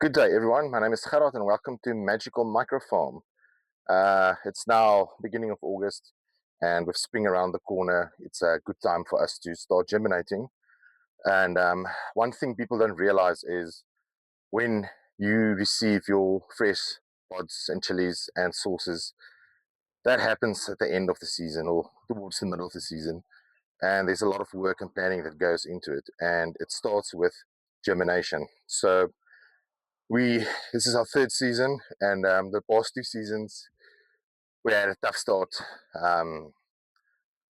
Good day, everyone. My name is Gerard, and welcome to Magical Microfarm. It's now beginning of August, and with spring around the corner, it's a good time for us to start germinating. And one thing people don't realize is when you receive your fresh pods and chilies and sauces, that happens at the end of the season or towards the middle of the season. And there's a lot of work and planning that goes into it, and it starts with germination. So this is our third season, and the past 2 seasons we had a tough start. I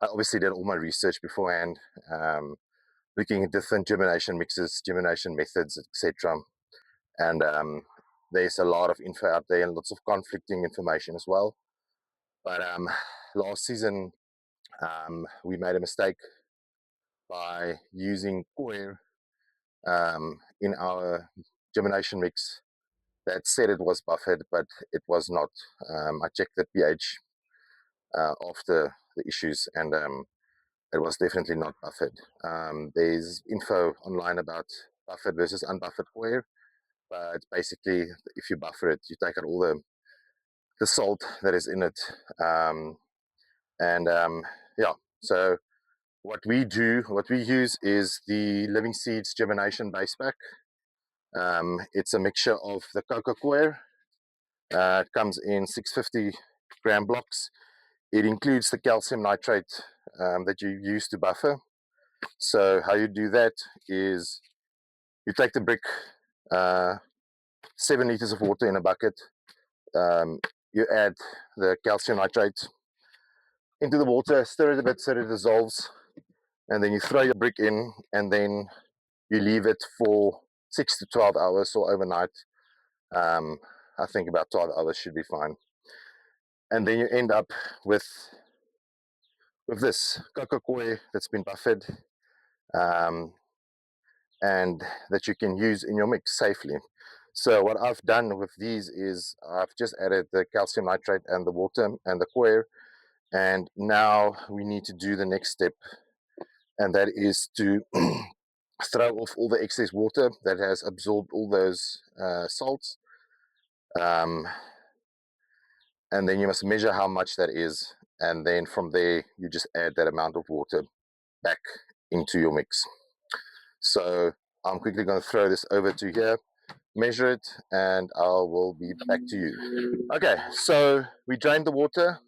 obviously did all my research beforehand, looking at different germination mixes, germination methods, etc. And there's a lot of info out there and lots of conflicting information as well. But last season we made a mistake by using Coir in our germination mix that said it was buffered, but it was not. I checked the pH after the issues, and it was definitely not buffered. There's info online about buffered versus unbuffered Coir, but basically, if you buffer it, you take out all the salt that is in it, yeah. So what we use is the Living Seeds Germination Base Pack. It's a mixture of the Coco Coir. It comes in 650 gram blocks. It includes the calcium nitrate that you use to buffer. So how you do that is you take the brick, 7 liters of water in a bucket. You add the calcium nitrate into the water, stir it a bit so it dissolves, and then you throw your brick in, and then you leave it for 6 to 12 hours or overnight. I think about 12 hours should be fine. And then you end up with this Coco Coir that's been buffered, and that you can use in your mix safely. So what I've done with these is I've just added the calcium nitrate and the water and the Coir, and now we need to do the next step, and that is to throw off all the excess water that has absorbed all those salts, and then you must measure how much that is, and then from there you just add that amount of water back into your mix. So I'm quickly going to throw this over to here, measure it, and I will be back to you. Okay, so we drained the water,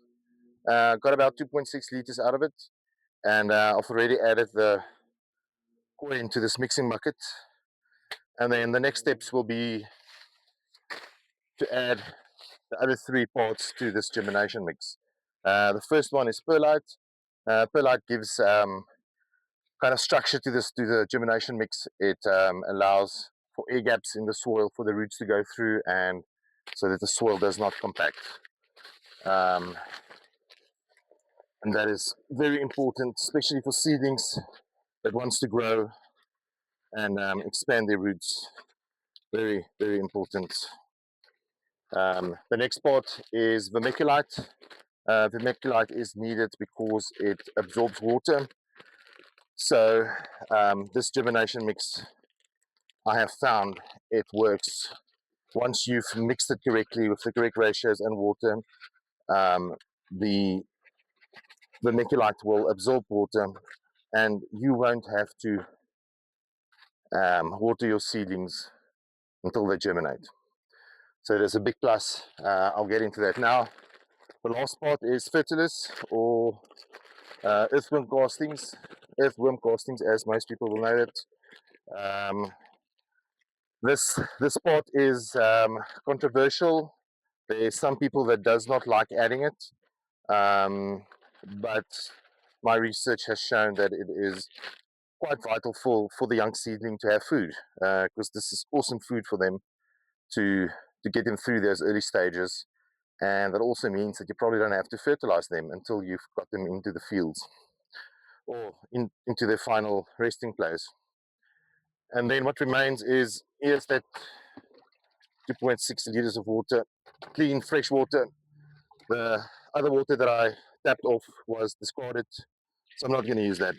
got about 2.6 liters out of it, and I've already added the Coir into this mixing bucket. And then the next steps will be to add the other 3 parts to this germination mix. The first one is perlite. Perlite gives kind of structure to the germination mix. It allows for air gaps in the soil for the roots to go through, and so that the soil does not compact. And that is very important, especially for seedlings that wants to grow and expand their roots. Very, very important. The next part is vermiculite. Vermiculite is needed because it absorbs water. So this germination mix, I have found it works once you've mixed it correctly with the correct ratios and water. The vermiculite will absorb water, and you won't have to water your seedlings until they germinate. So there's a big plus. I'll get into that now. The last part is fertilizers, or earthworm castings. Earthworm castings, as most people will know it. This part is controversial. There's some people that does not like adding it, but my research has shown that it is quite vital for the young seedling to have food, because this is awesome food for them to get them through those early stages. And that also means that you probably don't have to fertilize them until you've got them into the fields or into their final resting place. And then what remains is that 2.6 liters of water, clean, fresh water. The other water that I tapped off was discarded, so I'm not going to use that.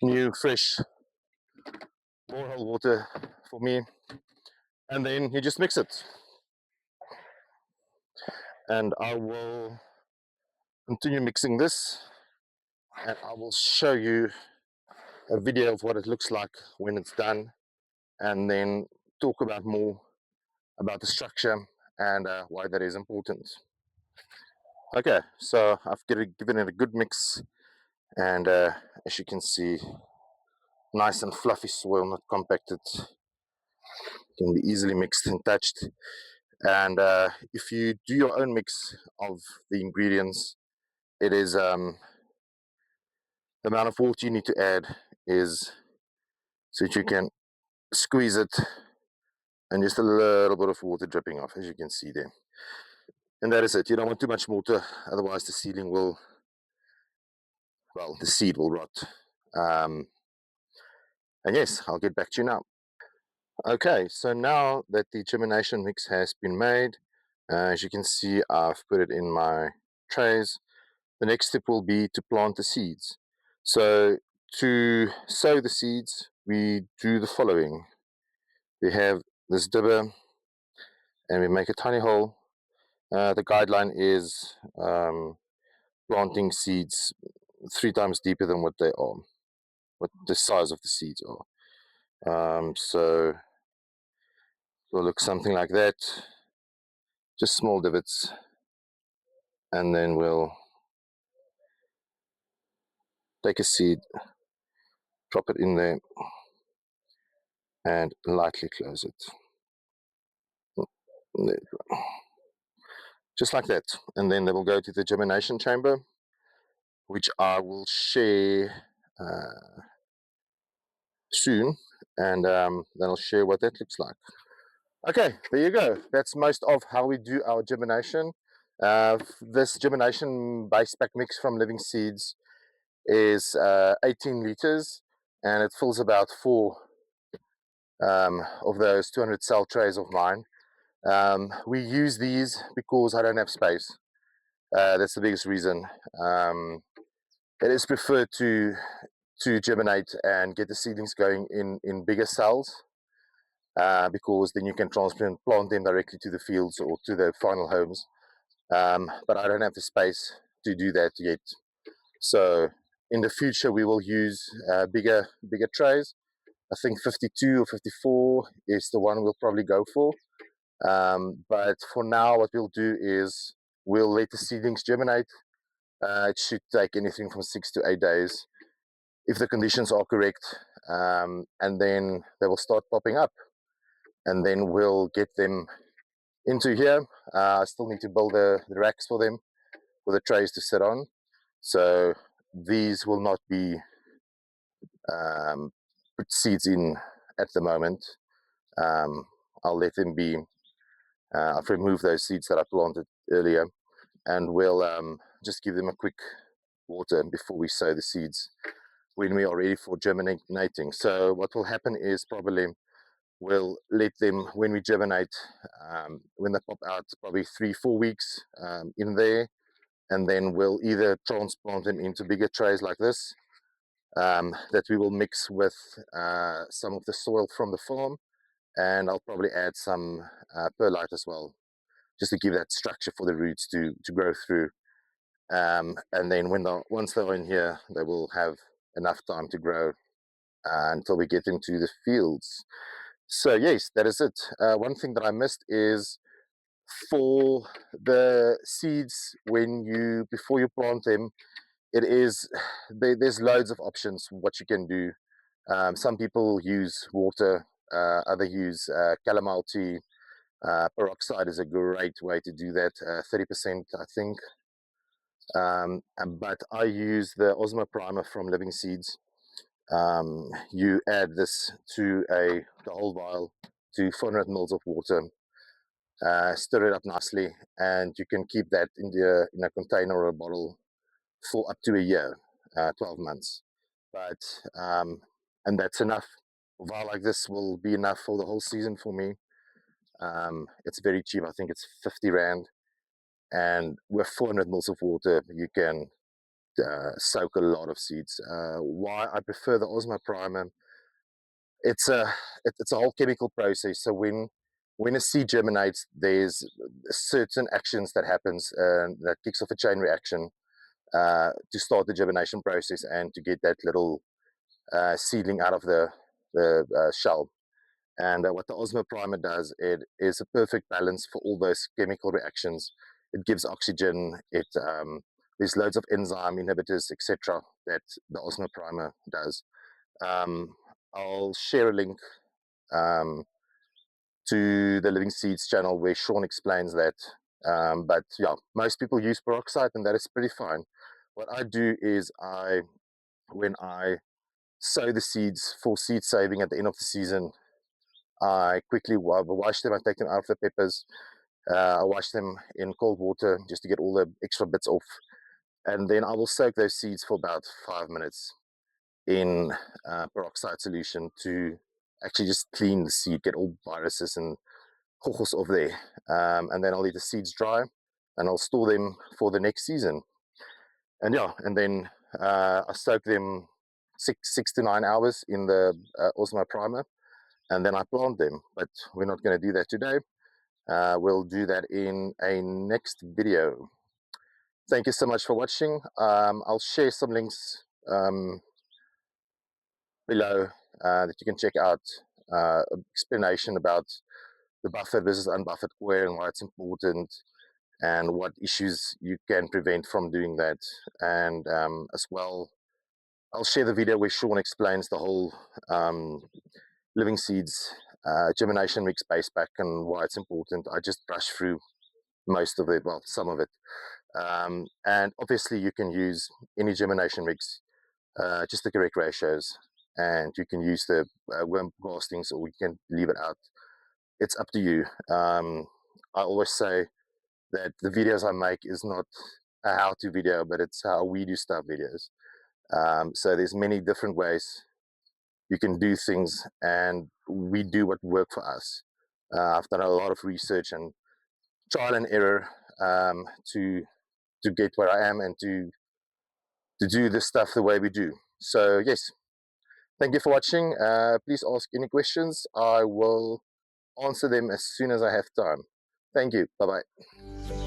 New, fresh borehole water for me. and then you just mix it. And I will continue mixing this, and I will show you a video of what it looks like when it's done, and then talk about more about the structure and why that is important. Okay, so I've given it a good mix, and as you can see, nice and fluffy soil, not compacted, can be easily mixed and touched. And if you do your own mix of the ingredients, it is the amount of water you need to add is so that you can squeeze it and just a little bit of water dripping off, as you can see there. And that is it. You don't want too much water, otherwise the seedling will, well, the seed will rot. And yes, I'll get back to you now. Okay, so now that the germination mix has been made, as you can see, I've put it in my trays. The next step will be to plant the seeds. So to sow the seeds, we do the following. We have this dibber, and we make a tiny hole. The guideline is planting seeds 3 times deeper than what they are, what the size of the seeds are. So it will look something like that, just small divots, and then we'll take a seed, drop it in there, and lightly close it. Just like that. And then they will go to the germination chamber, which I will share soon, and then I'll share what that looks like. Okay, there you go. That's most of how we do our germination. This germination base pack mix from Living Seeds is 18 liters, and it fills about 4 of those 200 cell trays of mine. We use these because I don't have space. That's the biggest reason. It is preferred to germinate and get the seedlings going in bigger cells, because then you can transplant plant them directly to the fields or to the final homes. But I don't have the space to do that yet. So in the future we will use bigger trays. I think 52 or 54 is the one we'll probably go for. But for now, what we'll do is we'll let the seedlings germinate. It should take anything from 6 to 8 days if the conditions are correct, and then they will start popping up, and then we'll get them into here. I still need to build the racks for them, for the trays to sit on, so these will not be put seeds in at the moment. I'll let them be. I've removed those seeds that I planted earlier, and we'll just give them a quick water before we sow the seeds when we are ready for germinating. So what will happen is probably we'll let them, when we germinate, when they pop out, probably 3-4 weeks in there, and then we'll either transplant them into bigger trays like this, that we will mix with some of the soil from the farm, and I'll probably add some perlite as well, just to give that structure for the roots to grow through. And then once they're in here, they will have enough time to grow until we get into the fields. So yes, that is it. One thing that I missed is for the seeds, before you plant them, there's loads of options what you can do. Some people use water, others use calamine tea. Peroxide is a great way to do that, 30% I think. But I use the Osmo Primer from Living Seeds. You add this to the whole vial to 400 ml of water, stir it up nicely, and you can keep that in a container or a bottle for up to a year, 12 months. But and that's enough. A vial like this will be enough for the whole season for me. It's very cheap. I think it's 50 Rand. And with 400 ml of water, you can soak a lot of seeds. Why I prefer the Osmo Primer? It's a whole chemical process. So when when a seed germinates, there's certain actions that happens that kicks off a chain reaction to start the germination process and to get that little seedling out of the shell. And what the Osmo Primer does, it is a perfect balance for all those chemical reactions. It gives oxygen. There's loads of enzyme inhibitors, etc., that the Osmo Primer does. I'll share a link um, to the Living Seeds channel where Sean explains that. But yeah, most people use peroxide, and that is pretty fine. What I do is when I sow the seeds for seed saving at the end of the season, I quickly wash them. I take them out of the peppers. I wash them in cold water just to get all the extra bits off. And then I will soak those seeds for about 5 minutes in peroxide solution to actually just clean the seed, get all viruses and cocos off there. And then I'll let the seeds dry and I'll store them for the next season. And yeah, and then I soak them 6 to 9 hours in the Osmo Primer, and then I plant them. But we're not going to do that today. We'll do that in a next video. Thank you so much for watching. I'll share some links below that you can check out, explanation about the buffered versus unbuffered coir and why it's important and what issues you can prevent from doing that. And as well, I'll share the video where Sean explains the whole Living Seeds germination mix base pack and why it's important. I just brush through most of it, well, some of it. And obviously you can use any germination mix, just the correct ratios, and you can use the worm castings or you can leave it out. It's up to you. I always say that the videos I make is not a how-to video, but it's how we do stuff videos. So there's many different ways you can do things, and we do what works for us. I've done a lot of research and trial and error to get where I am and to do this stuff the way we do. So yes, thank you for watching. Please ask any questions. I will answer them as soon as I have time. Thank you. Bye bye.